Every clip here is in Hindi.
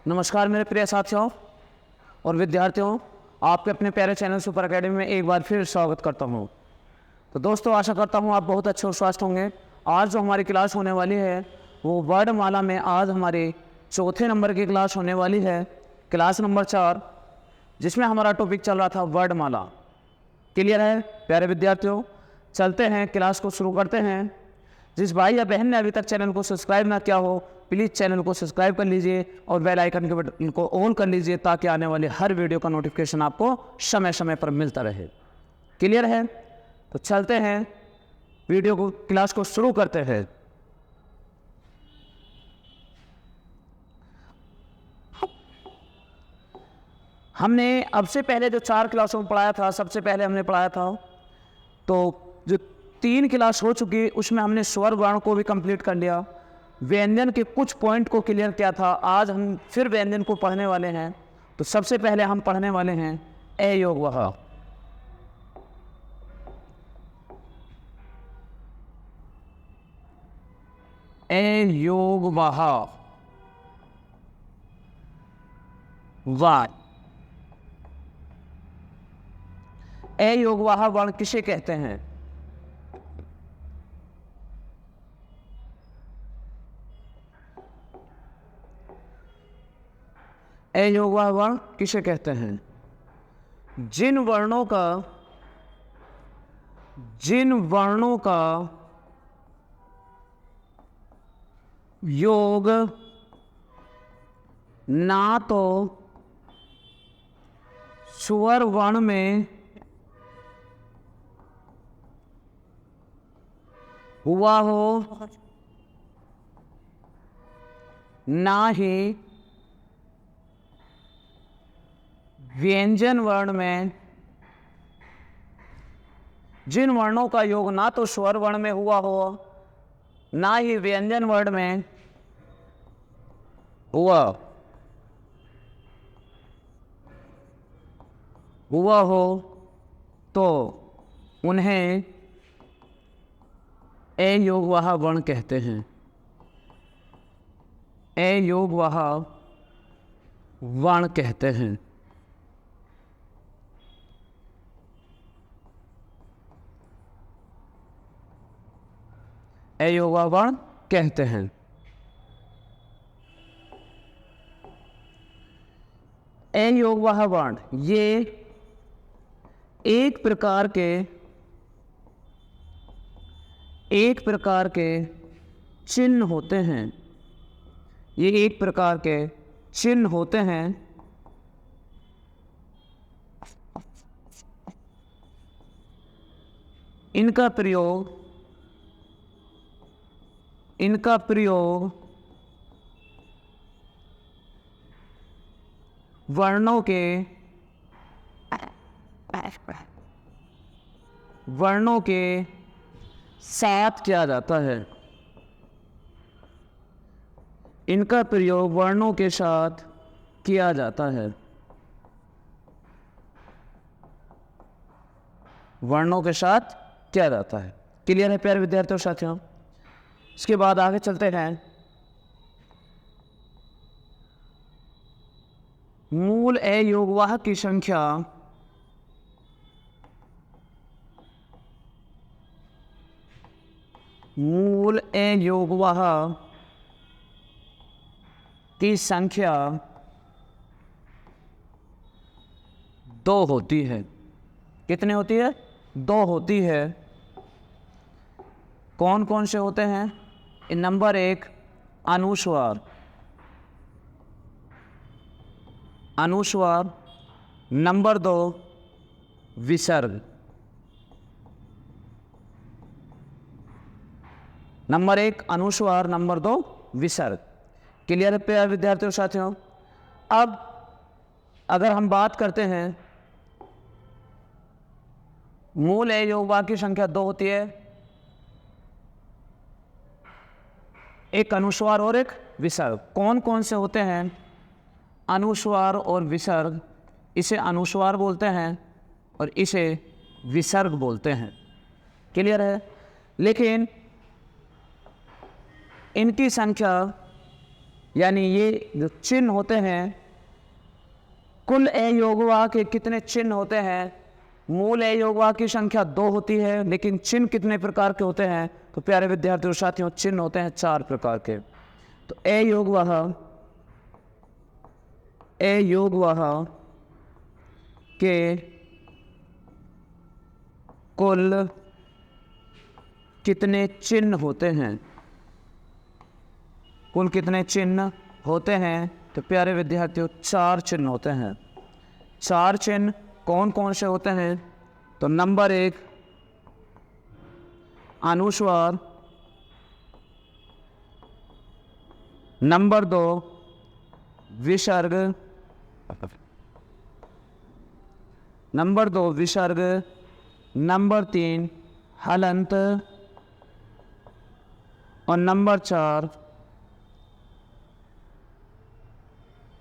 नमस्कार मेरे प्रिय साथियों और विद्यार्थियों, आपके अपने प्यारे चैनल सुपर एकेडमी में एक बार फिर स्वागत करता हूं। तो दोस्तों, आशा करता हूं आप बहुत अच्छे और स्वस्थ होंगे। आज जो हमारी क्लास होने वाली है वो वर्णमाला में आज हमारी चौथे नंबर की क्लास होने वाली है, क्लास नंबर 4, जिसमें हमारा टॉपिक चल रहा था वर्णमाला। क्लियर है प्यारे विद्यार्थियों? चलते हैं, क्लास को शुरू करते हैं। जिस भाई या बहन ने अभी तक चैनल को सब्सक्राइब ना किया हो, प्लीज़ चैनल को सब्सक्राइब कर लीजिए और बेल आइकन के बटन को ऑन कर लीजिए ताकि आने वाले हर वीडियो का नोटिफिकेशन आपको समय समय पर मिलता रहे। क्लियर है? तो चलते हैं, वीडियो को, क्लास को शुरू करते हैं। हमने अब से पहले जो 4 क्लासों में पढ़ाया था, सबसे पहले हमने पढ़ाया था, तो जो 3 क्लास हो चुकी उसमें हमने स्वर वर्ण को भी कंप्लीट कर लिया, व्यंजन के कुछ पॉइंट को क्लियर किया था। आज हम फिर व्यंजन को पढ़ने वाले हैं। तो सबसे पहले हम पढ़ने वाले हैं ए योग वह। ए योग वह वाय। ए योग वह वर्ण किसे कहते हैं? ए योग वह वर्ण किसे कहते हैं? जिन वर्णों का योग ना तो स्वर वर्ण में हुआ हो, ना ही व्यंजन वर्ण में। जिन वर्णों का योग ना तो स्वर वर्ण में हुआ हो, ना ही व्यंजन वर्ण में हुआ हो, तो उन्हें ए योग वह वर्ण कहते हैं। ए योग वह वर्ण कहते हैं। ए योग वह वर्ण कहते हैं। ए योग वह वर्ण ये एक प्रकार के चिन्ह होते हैं। ये एक प्रकार के चिन्ह होते हैं। इनका प्रयोग वर्णों के साथ किया जाता है। इनका प्रयोग वर्णों के साथ किया जाता है। वर्णों के साथ किया जाता है। क्लियर है प्यारे विद्यार्थियों साथियों? इसके बाद आगे चलते हैं। मूल ए योगवाह की संख्या मूल ए योगवाह की संख्या 2 होती है। कितने होती है? 2 होती है। कौन कौन से होते हैं? नंबर 1 अनुस्वार। नंबर 2 विसर्ग। नंबर 1 अनुस्वार, नंबर 2 विसर्ग। क्लियर है प्यारे विद्यार्थियों साथियों? अब अगर हम बात करते हैं, मूल ए योगवाह की संख्या 2 होती है, एक अनुस्वार और एक विसर्ग। कौन कौन से होते हैं? अनुस्वार और विसर्ग। इसे अनुस्वार बोलते हैं और इसे विसर्ग बोलते हैं। क्लियर है? लेकिन इनकी संख्या यानी ये जो चिन्ह होते हैं, कुल अयोगवा के कितने चिन्ह होते हैं? मूल अयोगवा की संख्या 2 होती है, लेकिन चिन्ह कितने प्रकार के होते हैं? तो प्यारे विद्यार्थियों और साथियों, चिन्ह होते हैं 4 प्रकार के। तो अयोगवा के कुल कितने चिन्ह होते हैं? कुल कितने चिन्ह होते हैं? तो प्यारे विद्यार्थियों, 4 चिन्ह होते हैं। 4 चिन्ह कौन कौन से होते हैं? तो नंबर 1 अनुस्वार, नंबर 2 विसर्ग, नंबर 2 विसर्ग, नंबर 3 हलंत और नंबर 4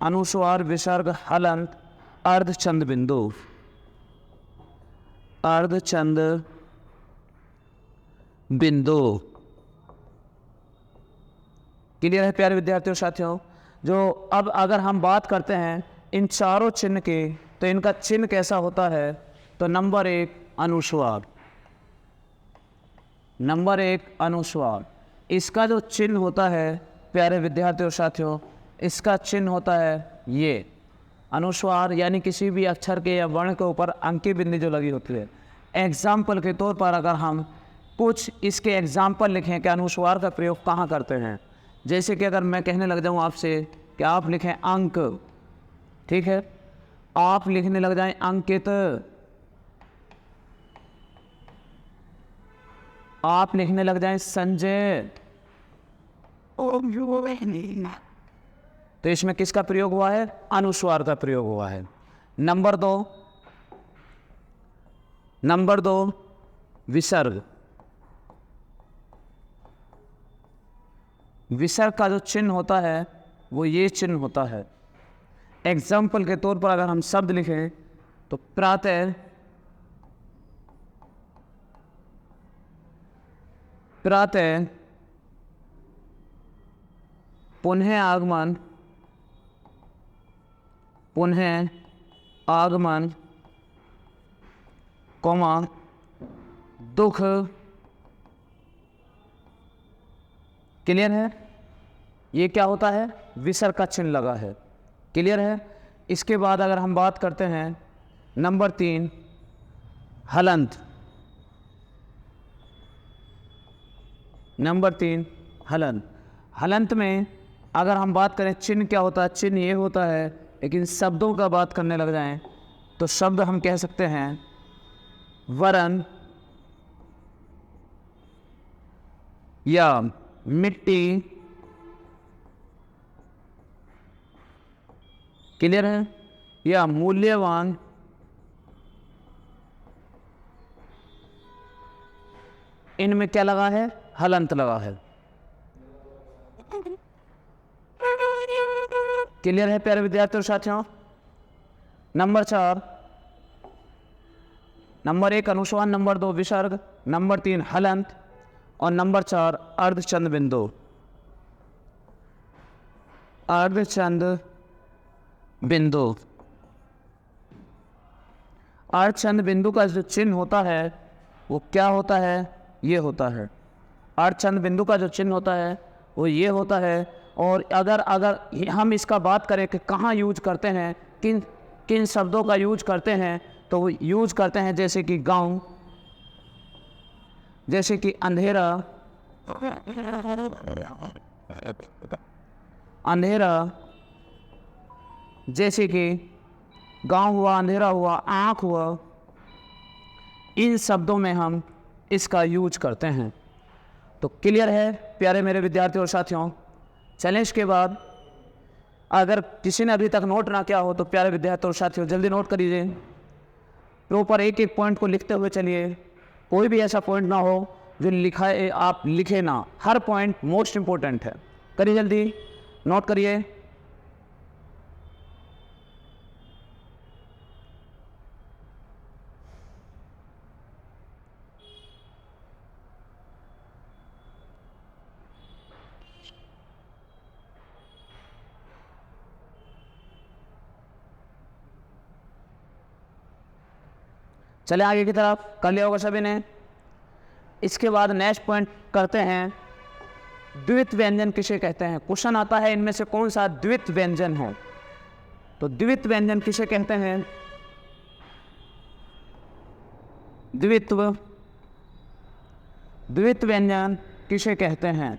अनुस्वार, विसर्ग, हलंत, अर्धचंद बिंदु। अर्धचंद बिंदु। क्लियर है प्यारे विद्यार्थियों साथियों? जो अब अगर हम बात करते हैं इन चारों चिन्ह की, तो इनका चिन्ह कैसा होता है? तो नंबर 1 अनुस्वार, नंबर 1 अनुस्वार। इसका जो चिन्ह होता है प्यारे विद्यार्थियों साथियों, इसका चिन्ह होता है ये अनुस्वार, यानी किसी भी अक्षर के या वर्ण के ऊपर अंकी बिंदी जो लगी होती है। एग्जाम्पल के तौर पर अगर हम कुछ इसके एग्जाम्पल लिखें कि अनुस्वार का प्रयोग कहाँ करते हैं, जैसे कि अगर मैं कहने लग जाऊँ आपसे कि आप लिखें अंक, ठीक है, आप लिखने लग जाएं अंकित, आप लिखने लग जाएं संजय, तो इसमें किसका प्रयोग हुआ है? अनुस्वार का प्रयोग हुआ है। नंबर 2 विसर्ग। विसर्ग का जो चिन्ह होता है वो ये चिन्ह होता है। एग्जाम्पल के तौर पर अगर हम शब्द लिखें तो प्रातः, प्रातः, पुनः आगमन, पुनः आगमन, कौमा, दुख। क्लियर है? ये क्या होता है? विसर्ग का चिन्ह लगा है। क्लियर है? इसके बाद अगर हम बात करते हैं नंबर 3 हलंत, नंबर 3 हलंत। हलंत में अगर हम बात करें चिन्ह क्या होता है? चिन्ह ये होता है, लेकिन शब्दों का बात करने लग जाएं तो शब्द हम कह सकते हैं वरण या मिट्टी। क्लियर है? या मूल्यवान, इनमें क्या लगा है? हलंत लगा है। क्लियर है प्यारे विद्यार्थियों और साथियों? नंबर 4, नंबर 1 अनुस्वार, नंबर 2 विसर्ग, नंबर 3 हलंत और नंबर 4 अर्धचंद बिंदु। अर्धचंद बिंदु। अर्धचंद बिंदु का जो चिन्ह होता है वो क्या होता है? ये होता है। अर्धचंद बिंदु का जो चिन्ह होता है वो ये होता है। और अगर अगर हम इसका बात करें कि कहाँ यूज करते हैं, किन किन शब्दों का यूज करते हैं, तो वो यूज करते हैं जैसे कि गांव, जैसे कि अंधेरा, अंधेरा, जैसे कि गांव हुआ, अंधेरा हुआ, आँख हुआ, इन शब्दों में हम इसका यूज करते हैं। तो क्लियर है प्यारे मेरे विद्यार्थियों और साथियों? चलें इसके बाद अगर किसी ने अभी तक नोट ना किया हो तो प्यारे विद्यार्थियों और साथियों जल्दी नोट कर लीजिए। प्रॉपर एक एक पॉइंट को लिखते हुए चलिए। कोई भी ऐसा पॉइंट ना हो जो लिखा है आप लिखे ना, हर पॉइंट मोस्ट इंपॉर्टेंट है। करिए जल्दी, नोट करिए। चले आगे की तरफ, कर लिया होगा सभी ने। इसके बाद नेक्स्ट पॉइंट करते हैं, द्वित्व व्यंजन किसे कहते हैं। क्वेश्चन आता है इनमें से कौन सा द्वित्व व्यंजन हो, तो द्वित्व व्यंजन किसे कहते हैं। द्वित्व व्यंजन किसे कहते हैं।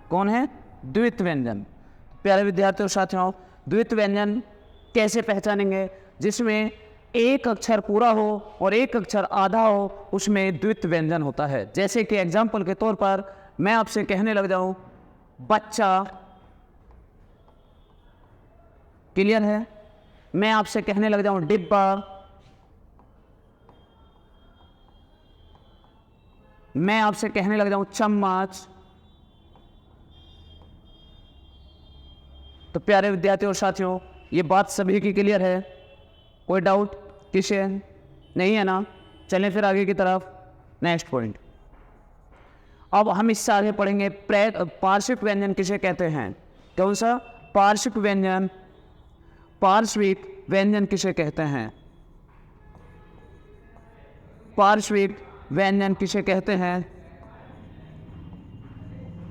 कौन है द्वित्व व्यंजन। प्यारे विद्यार्थियों साथियों, द्वित्व व्यंजन कैसे पहचानेंगे, जिसमें एक अक्षर पूरा हो और एक अक्षर आधा हो, उसमें द्वित्व व्यंजन होता है। जैसे कि एग्जाम्पल के तौर पर मैं आपसे कहने लग जाऊं बच्चा, क्लियर है। मैं आपसे कहने लग जाऊं डिब्बा, मैं आपसे कहने लग जाऊं चम्मच। तो प्यारे विद्यार्थियों और साथियों, ये बात सभी की क्लियर है, कोई डाउट किसे नहीं है ना। चलें फिर आगे की तरफ, नेक्स्ट पॉइंट। अब हम इससे आगे पढ़ेंगे पार्श्विक व्यंजन किसे कहते हैं। कौन सा पार्श्विक व्यंजन, पार्श्विक व्यंजन किसे कहते हैं। पार्श्विक व्यंजन किसे कहते हैं।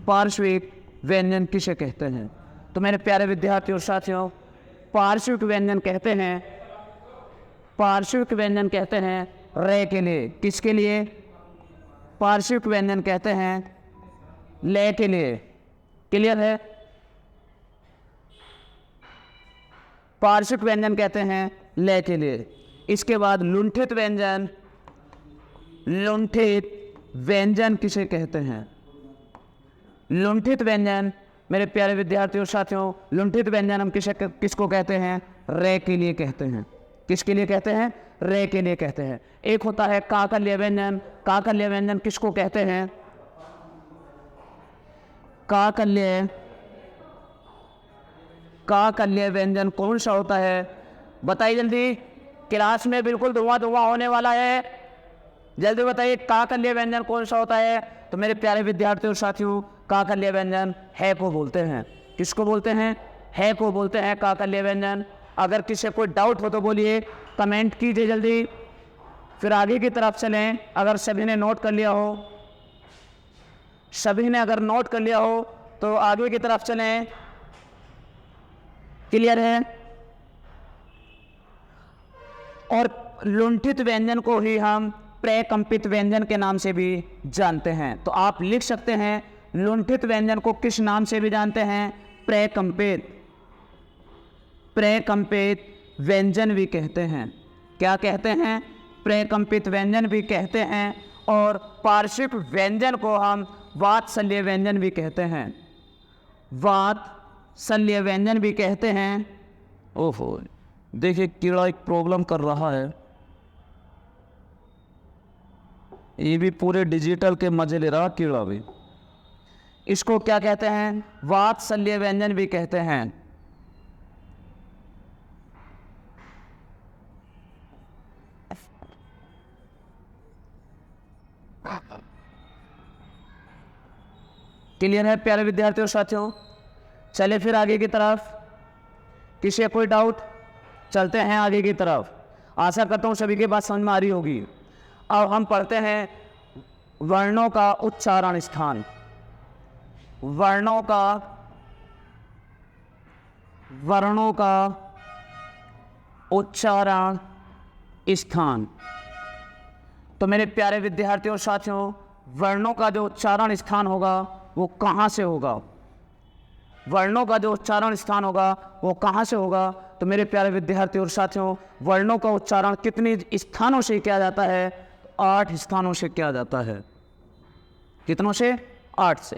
पार्श्विक व्यंजन किसे कहते हैं। तो मेरे प्यारे विद्यार्थियों और साथियों, पार्श्विक व्यंजन कहते हैं, पार्श्विक व्यंजन कहते हैं रे के लिए। किसके लिए। पार्श्विक व्यंजन कहते हैं ले के लिए। क्लियर है। पार्श्विक व्यंजन कहते हैं ले के लिए। इसके बाद लुंठित व्यंजन, लुंठित व्यंजन किसे कहते हैं। लुंठित व्यंजन मेरे प्यारे विद्यार्थियों साथियों, लुंठित व्यंजन हम किसको कहते हैं, रे के लिए कहते हैं। किसके लिए कहते हैं, रे के लिए कहते हैं। एक होता है काकल्य व्यंजन। काकल्य व्यंजन किसको कहते हैं, काकल्य, काकल्य व्यंजन कौन सा होता है, बताइए जल्दी। क्लास में बिल्कुल धुआं धुआं होने वाला है, जल्दी बताइए काकल्य व्यंजन कौन सा होता है। तो मेरे प्यारे विद्यार्थियों और साथियों, काकल्य व्यंजन है को बोलते हैं। किसको बोलते हैं, है को बोलते हैं काकल्य व्यंजन। अगर किसी कोई डाउट हो तो बोलिए, कमेंट कीजिए जल्दी, फिर आगे की तरफ चलें। अगर सभी ने नोट कर लिया हो, सभी ने अगर नोट कर लिया हो तो आगे की तरफ चलें। क्लियर है। और लुंठित व्यंजन को ही हम प्रकंपित व्यंजन के नाम से भी जानते हैं। तो आप लिख सकते हैं लुंठित व्यंजन को किस नाम से भी जानते हैं, प्रकंपित, प्रकंपित व्यंजन भी कहते हैं। क्या कहते हैं, प्रकंपित व्यंजन भी कहते हैं। और पार्श्विक व्यंजन को हम वात्सल्य व्यंजन भी कहते हैं, वात्सल्य व्यंजन भी कहते हैं। ओहो, देखिए कीड़ा एक प्रॉब्लम कर रहा है, ये भी पूरे डिजिटल के मजे ले रहा कीड़ा भी। इसको क्या कहते हैं, वात्सल्य व्यंजन भी कहते हैं। क्लियर है प्यारे विद्यार्थियों साथियों। चले फिर आगे की तरफ, किसी कोई डाउट, चलते हैं आगे की तरफ। आशा करता हूं सभी की बात समझ में आ रही होगी। अब हम पढ़ते हैं वर्णों का उच्चारण स्थान, वर्णों का, वर्णों का उच्चारण स्थान। तो मेरे प्यारे विद्यार्थियों साथियों, वर्णों का जो उच्चारण स्थान होगा वो कहाँ से होगा, वर्णों का जो उच्चारण स्थान होगा वो कहाँ से होगा। तो मेरे प्यारे विद्यार्थियों और साथियों, वर्णों का उच्चारण कितने स्थानों से किया जाता है, 8 स्थानों से किया जाता है। कितनों से, 8 से।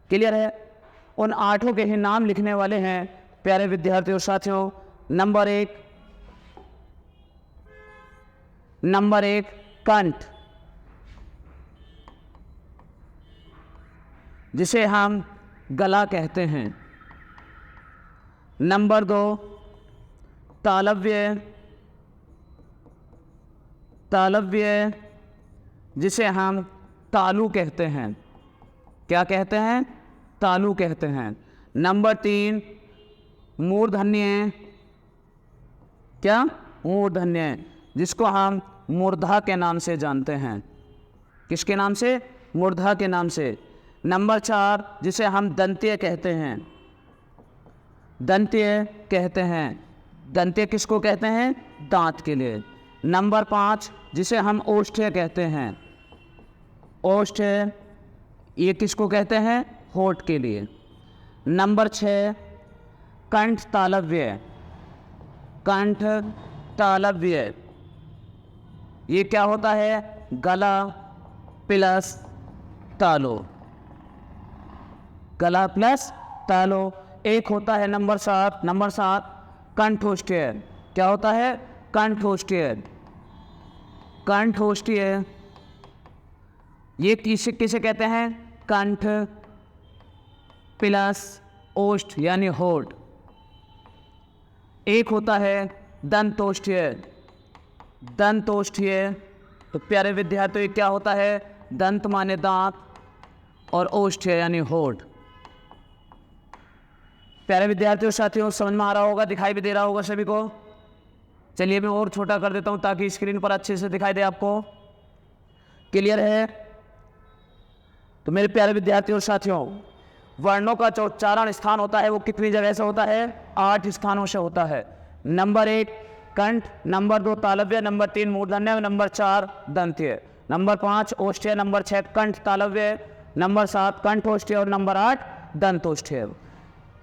क्लियर है। उन 8 के ही नाम लिखने वाले हैं प्यारे विद्यार्थियों साथियों। नंबर 1 कंठ, जिसे हम गला कहते हैं। नंबर 2 तालव्य, तालव्य जिसे हम तालु कहते हैं। क्या कहते हैं, तालु कहते हैं। नंबर 3 मूर्धन्य, क्या मूर्धन्य, जिसको हम मूर्धा के नाम से जानते हैं। किसके नाम से? मूर्धा के नाम से। नंबर 4 जिसे हम दंत्य कहते हैं, दंत्य कहते हैं। दंत्य किसको कहते हैं? दांत के लिए। नंबर 5 जिसे हम ओष्ठ्य कहते हैं, ओष्ठ्य, ये किसको कहते हैं? होठ के लिए। नंबर 6 कंठ तालव्य, कंठ तालव्य, ये क्या होता है? गला प्लस तालु, गला प्लस तालु। एक होता है नंबर 7 कंठोष्ठ्य, क्या होता है? कंठोष्ठ्य, कंठोष्ठ्य, ये किसे कहते हैं? कंठ प्लस ओष्ठ यानी होठ। एक होता है दंतोष्ठ्य, दंतोष्ठ्य, तो प्यारे विद्यार्थियों क्या होता है? दंत माने दांत और ओष्ठ्य यानी होठ। प्यारे विद्यार्थियों साथियों समझ में आ रहा होगा, दिखाई भी दे रहा होगा सभी को। चलिए मैं और छोटा कर देता हूं ताकि स्क्रीन पर अच्छे से दिखाई दे आपको। क्लियर है? तो मेरे प्यारे विद्यार्थियों साथियों, वर्णों का जो उच्चारण स्थान होता है वो कितनी जगह से होता है? 8 स्थानों से होता है। नंबर 1 कंठ, नंबर 2 तालव्य, नंबर 3 मूर्धन्य, नंबर 4 दंत्य, नंबर 5 ओष्ठ्य, नंबर 6 कंठ तालव्य, नंबर 7 कंठोष्ठ्य और नंबर 8 दंतोष्ठ्य।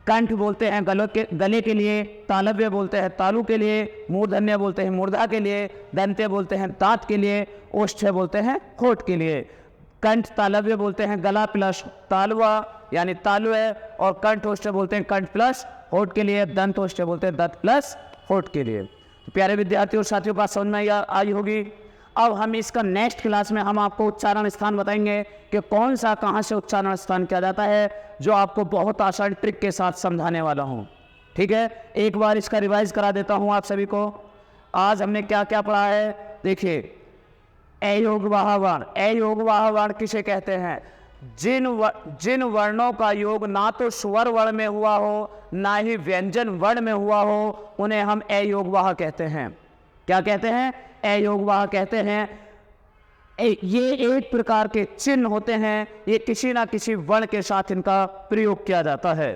कंठ बोलते हैं गले के लिए, तालव्य बोलते हैं तालु के लिए, मूर्धन्य बोलते हैं मूर्धा के लिए, दंत्य बोलते हैं दांत के लिए, ओष्ठ्य बोलते हैं होठ के लिए। कंठ तालव्य बोलते हैं गला प्लस तालुआ यानी तालुए, और कंठोष्ठ्य बोलते हैं कंठ प्लस होठ के लिए, दंतोष्ठ्य बोलते हैं दंत प्लस होठ के लिए। तो प्यारे विद्यार्थियों साथियों बात समझ में आई होगी। अब हम इसका नेक्स्ट क्लास में हम आपको उच्चारण स्थान बताएंगे कि कौन सा कहाँ से उच्चारण स्थान किया जाता है, जो आपको बहुत आसान ट्रिक के साथ समझाने वाला हूँ। ठीक है, एक बार इसका रिवाइज करा देता हूँ आप सभी को। आज हमने क्या क्या पढ़ा है? देखिए, अयोगवाह वर्ण, अयोगवाह वर्ण किसे कहते हैं? जिन वर्णों का योग ना तो स्वर वर्ण में हुआ हो ना ही व्यंजन वर्ण में हुआ हो, उन्हें हम अयोगवाह कहते हैं। क्या कहते हैं? अयोगवाह कहते हैं। ये एक प्रकार के चिन्ह होते हैं, ये किसी ना किसी वर्ण के साथ इनका प्रयोग किया जाता है।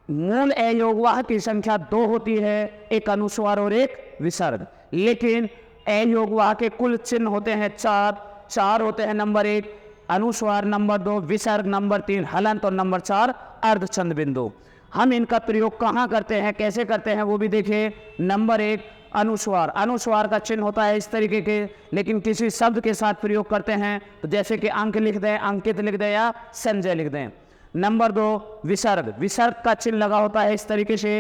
मूल अयोगवाह की संख्या 2 होती है, एक अनुस्वार और एक विसर्ग, लेकिन अयोगवाह के कुल चिन्ह होते हैं 4 होते हैं। नंबर 1 अनुस्वार, नंबर 2 विसर्ग, नंबर 3 हलंत और नंबर 4 अर्धचंद बिंदु। हम इनका प्रयोग कहाँ करते हैं, कैसे करते हैं वो भी देखिए। नंबर 1 अनुस्वार, अनुस्वार का चिन्ह होता है इस तरीके के, लेकिन किसी शब्द के साथ प्रयोग करते हैं, तो जैसे कि अंक लिख दें, अंकित लिख दें या संजय लिख दें। नंबर 2 विसर्ग, विसर्ग का चिन्ह लगा होता है इस तरीके से,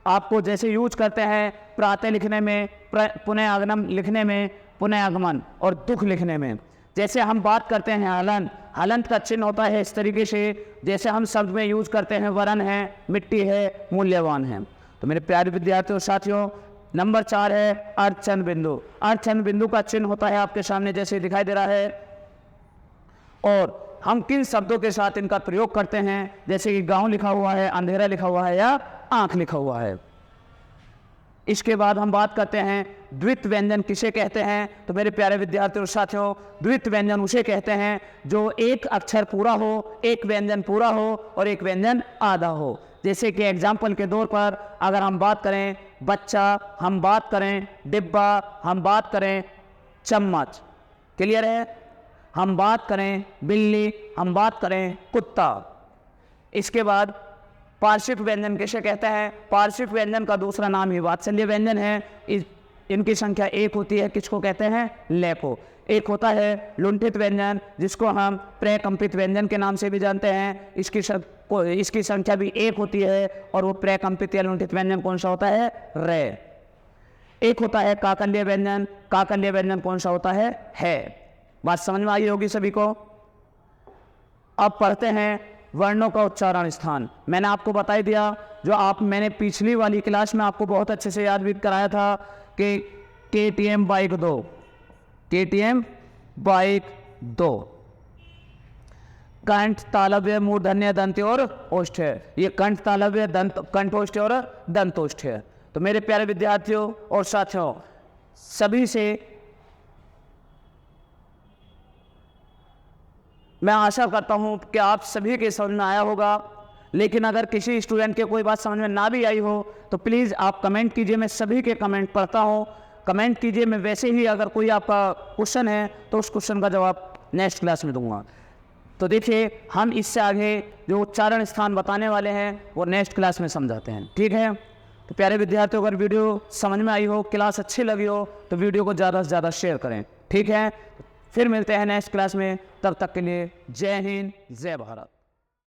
आपको जैसे यूज करते हैं प्रातः लिखने में, पुनः आगमन लिखने में, पुनः आगमन और दुख लिखने में। जैसे हम बात करते हैं हलंत, हलंत का चिन्ह होता है इस तरीके से, जैसे हम शब्द में यूज करते हैं वरण है, मिट्टी है, मूल्यवान है। तो मेरे प्यारे विद्यार्थियों साथियों, नंबर 4 है अर्धचंद बिंदु। अर्धचंद बिंदु का चिन्ह होता है आपके सामने जैसे दिखाई दे रहा है, और हम किन शब्दों के साथ इनका प्रयोग करते हैं, जैसे कि गांव लिखा हुआ है, अंधेरा लिखा हुआ है या आंख लिखा हुआ है। इसके बाद हम बात करते हैं द्वित व्यंजन किसे कहते हैं। तो मेरे प्यारे विद्यार्थियों और साथियों, द्वित व्यंजन उसे कहते हैं जो एक अक्षर पूरा हो, एक व्यंजन पूरा हो और एक व्यंजन आधा हो। जैसे कि एग्जाम्पल के तौर पर अगर हम बात करें बच्चा, हम बात करें डिब्बा, हम बात करें चम्मच, क्लियर है, हम बात करें बिल्ली, हम बात करें कुत्ता। इसके बाद पार्श्विक व्यंजन किसे कहते हैं? पार्श्विक व्यंजन का दूसरा नाम ही वात्सल्य व्यंजन है। इनकी संख्या 1 होती है, किसको कहते हैं? लय को। एक होता है लुंठित व्यंजन, जिसको हम प्रकंपित व्यंजन के नाम से भी जानते हैं। इसकी संख्या भी 1 होती है, और वो प्रकंपित या लुंठित व्यंजन कौन सा होता है? रे। एक होता है काकल्य व्यंजन, काकल्य व्यंजन कौन सा होता है। बात समझ में आई होगी सभी को। अब पढ़ते हैं वर्णों का उच्चारण स्थान। मैंने आपको बता ही दिया, जो मैंने पिछली वाली क्लास में आपको बहुत अच्छे से याद भी कराया था कि KTM बाइक 2, KTM बाइक 2। कंठ, तालव्य, मूर्धन्य, दंत और ओष्ठ है। ये कंठ, तालव्य, दंत, कंठोष्ठ और दंतोष्ठ है। तो मेरे प्यारे विद्यार्थियों और साथियों, सभी से मैं आशा करता हूं कि आप सभी के समझ में आया होगा। लेकिन अगर किसी स्टूडेंट के कोई बात समझ में ना भी आई हो तो प्लीज़ आप कमेंट कीजिए, मैं सभी के कमेंट पढ़ता हूं। कमेंट कीजिए, मैं वैसे ही अगर कोई आपका क्वेश्चन है तो उस क्वेश्चन का जवाब नेक्स्ट क्लास में दूंगा। तो देखिए, हम इससे आगे जो उच्चारण स्थान बताने वाले हैं वो नेक्स्ट क्लास में समझाते हैं, ठीक है। तो प्यारे विद्यार्थियों, अगर वीडियो समझ में आई हो, क्लास अच्छी लगी हो तो वीडियो को ज़्यादा से ज़्यादा शेयर करें, ठीक है। फिर मिलते हैं नेक्स्ट क्लास में, तब तक के लिए जय हिंद, जय भारत।